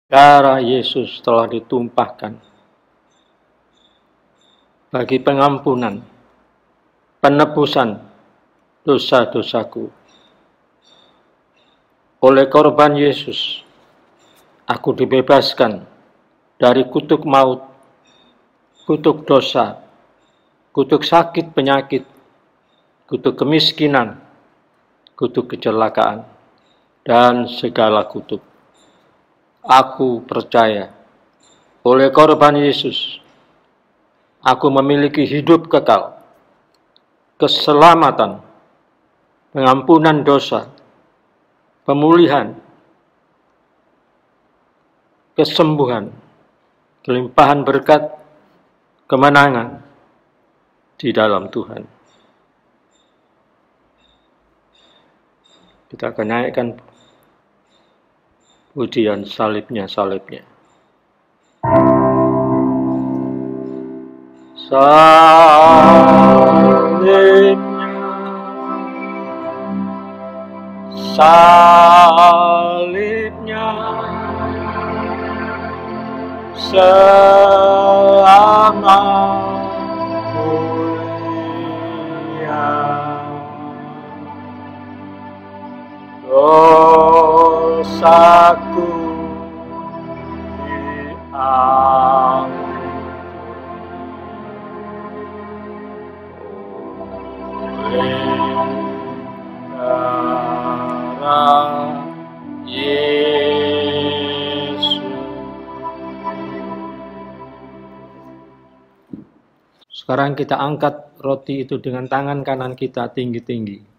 Darah Yesus telah ditumpahkan bagi pengampunan, penebusan dosa-dosaku. Oleh korban Yesus, aku dibebaskan dari kutuk maut, kutuk dosa, kutuk sakit penyakit, kutuk kemiskinan, kutuk kecelakaan, dan segala kutuk. Aku percaya, oleh korban Yesus, aku memiliki hidup kekal, keselamatan, pengampunan dosa, pemulihan, kesembuhan, kelimpahan berkat, kemenangan di dalam Tuhan. Kita akan naikkan pujian salibnya. Salibnya, salibnya, selamanya, dosaku diampuni oleh darah Yesus. Sekarang kita angkat roti itu dengan tangan kanan kita tinggi-tinggi.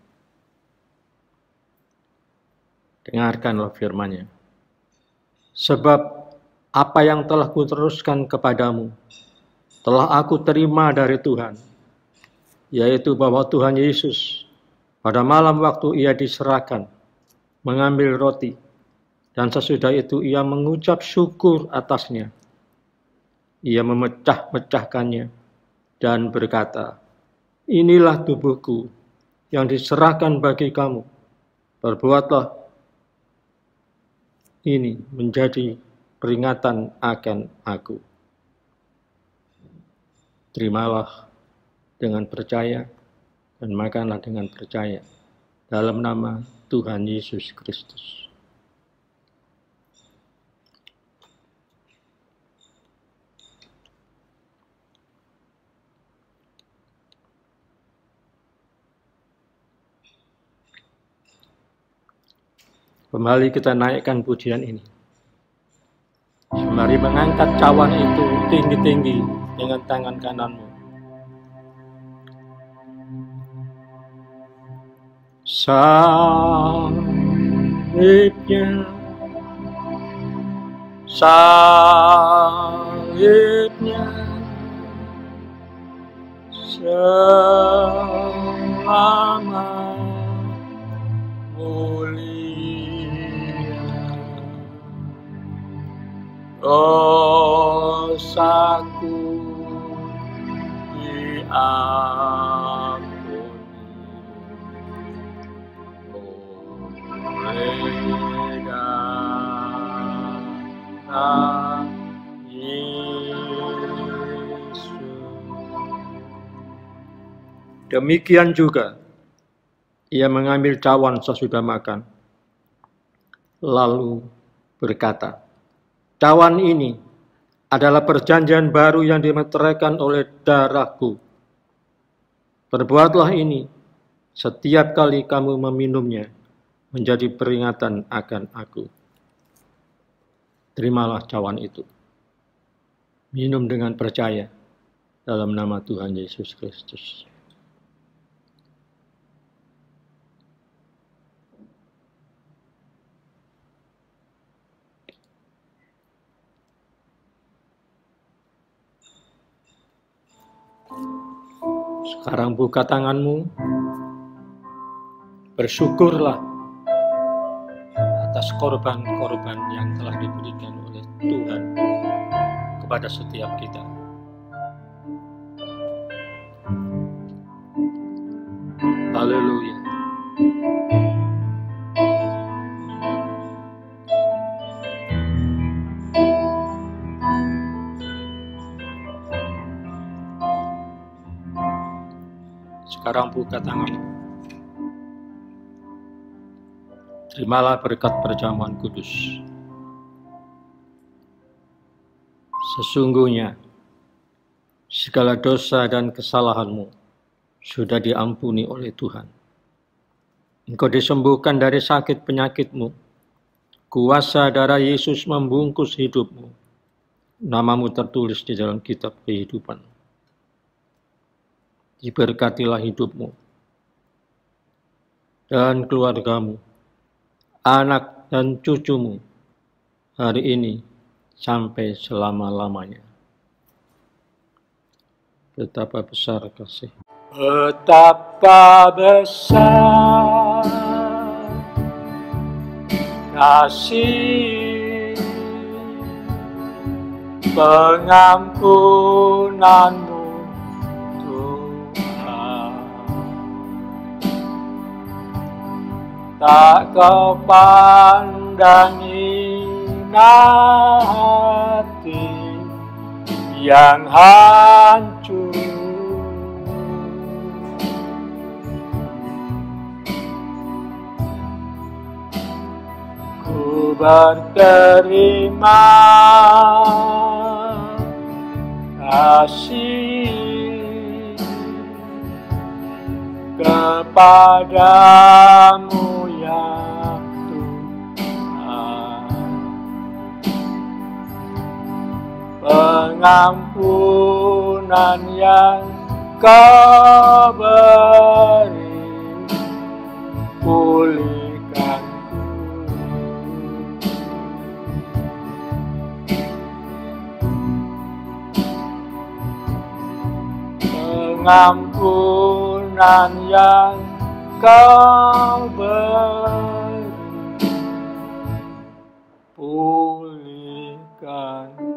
Dengarkanlah firman-Nya. Sebab apa yang telah kuteruskan kepadamu, telah aku terima dari Tuhan, yaitu bahwa Tuhan Yesus pada malam waktu ia diserahkan, mengambil roti, dan sesudah itu ia mengucap syukur atasnya. Ia memecah-mecahkannya dan berkata, inilah tubuhku yang diserahkan bagi kamu. Perbuatlah ini menjadi peringatan akan aku. Terimalah dengan percaya dan makanlah dengan percaya dalam nama Tuhan Yesus Kristus. Kembali kita naikkan pujian ini. Mari mengangkat cawan itu tinggi-tinggi dengan tangan kananmu. Salibnya, salibnya, selama dosaku diampuni oleh darah Yesus. Demikian juga ia mengambil cawan sesudah makan, lalu berkata, cawan ini adalah perjanjian baru yang dimeteraikan oleh darahku. Perbuatlah ini setiap kali kamu meminumnya menjadi peringatan akan aku. Terimalah cawan itu. Minum dengan percaya dalam nama Tuhan Yesus Kristus. Sekarang buka tanganmu, bersyukurlah atas korban-korban yang telah diberikan oleh Tuhan kepada setiap kita. Haleluya. Sekarang buka tanganmu. Terimalah berkat perjamuan kudus. Sesungguhnya segala dosa dan kesalahanmu sudah diampuni oleh Tuhan. Engkau disembuhkan dari sakit penyakitmu. Kuasa darah Yesus membungkus hidupmu. Namamu tertulis di dalam kitab kehidupan. Diberkatilah hidupmu dan keluargamu, anak dan cucumu hari ini sampai selama-lamanya. Betapa besar kasih. Betapa besar kasih pengampunanmu Tuhan, tak kau pandangi hati yang hancur. Ku berterima kasih kepadamu ya Tuhan, pengampunan yang Kau beri, pulihkanku. Pengampunan yang Kau beri, pulihkanku.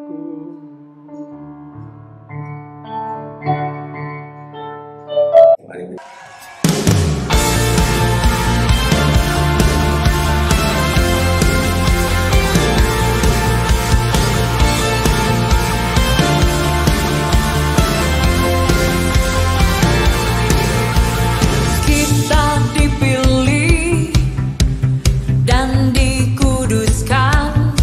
Kita dipilih dan dikuduskan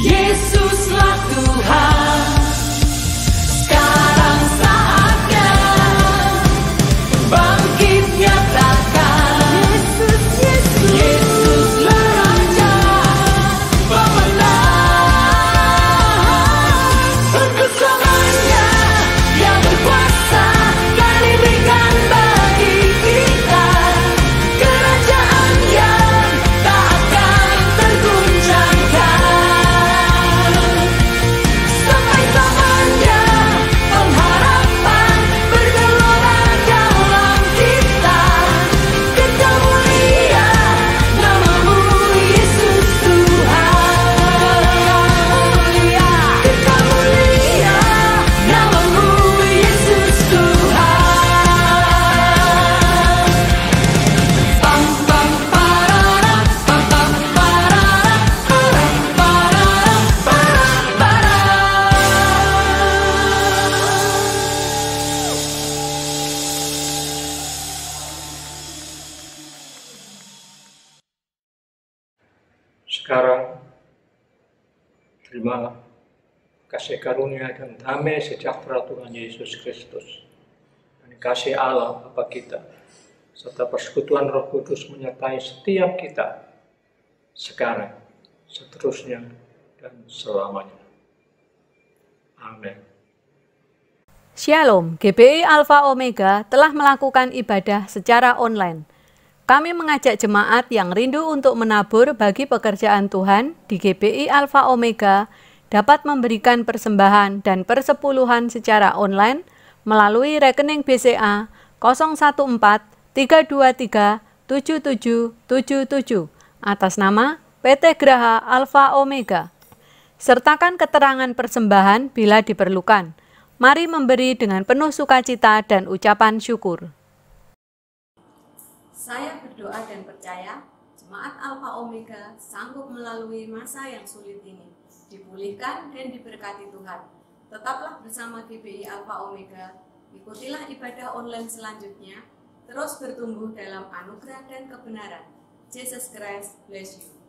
Yesuslah Tuhan. Sekarang saatnya bangkit nyatakan, Yesus, Yesus, Yesuslah Raja pemenang. Untuk selamanya Dia berkuasa, dan diberikan bagi kita kerajaan yang tak akan terguncangkan. Sampai zamanya pengharapan bergelora dalam kita. Kekal mulia namamu Yesus Tuhan. Kekal mulia namamu Yesus Tuhan. Pam pam parara, pam pam parara, parara parara, parara. Sekarang, terimalah kasih karunia dan damai sejahtera Tuhan Yesus Kristus, dan kasih Allah Bapa kita, serta persekutuan Roh Kudus menyertai setiap kita, sekarang, seterusnya, dan selamanya. Amin. Shalom, GBI Alpha Omega telah melakukan ibadah secara online. Kami mengajak jemaat yang rindu untuk menabur bagi pekerjaan Tuhan di GBI Alpha Omega dapat memberikan persembahan dan persepuluhan secara online melalui rekening BCA 014-323-7777 atas nama PT Graha Alpha Omega. Sertakan keterangan persembahan bila diperlukan. Mari memberi dengan penuh sukacita dan ucapan syukur. Saya berdoa dan percaya Jemaat Alpha Omega sanggup melalui masa yang sulit ini, dipulihkan dan diberkati Tuhan. Tetaplah bersama GBI Alpha Omega, ikutilah ibadah online selanjutnya, terus bertumbuh dalam anugerah dan kebenaran. Jesus Christ bless you.